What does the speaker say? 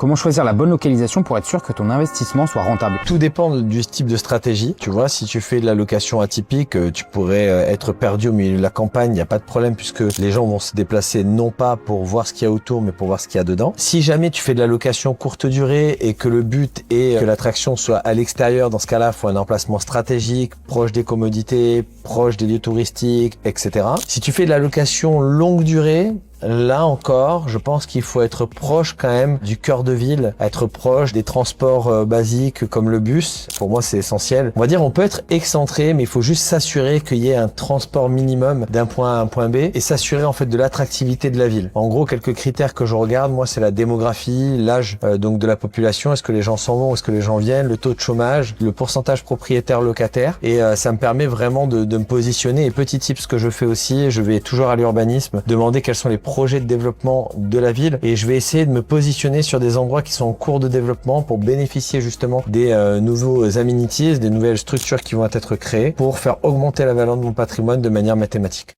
Comment choisir la bonne localisation pour être sûr que ton investissement soit rentable? Tout dépend du type de stratégie. Tu vois, si tu fais de la location atypique, tu pourrais être perdu au milieu de la campagne, il n'y a pas de problème puisque les gens vont se déplacer non pas pour voir ce qu'il y a autour, mais pour voir ce qu'il y a dedans. Si jamais tu fais de la location courte durée et que le but est que l'attraction soit à l'extérieur, dans ce cas-là, il faut un emplacement stratégique, proche des commodités, proche des lieux touristiques, etc. Si tu fais de la location longue durée, là encore, je pense qu'il faut être proche quand même du cœur de ville, être proche des transports basiques comme le bus. Pour moi, c'est essentiel. On va dire, on peut être excentré, mais il faut juste s'assurer qu'il y ait un transport minimum d'un point A à un point B et s'assurer en fait de l'attractivité de la ville. En gros, quelques critères que je regarde, moi, c'est la démographie, l'âge donc de la population. Est-ce que les gens s'en vont, est-ce que les gens viennent, le taux de chômage, le pourcentage propriétaire-locataire. Et ça me permet vraiment de me positionner. Et petit tip, ce que je fais aussi, je vais toujours à l'urbanisme, demander quels sont les projets de développement de la ville et je vais essayer de me positionner sur des endroits qui sont en cours de développement pour bénéficier justement des nouveaux amenities, des nouvelles structures qui vont être créées pour faire augmenter la valeur de mon patrimoine de manière mathématique.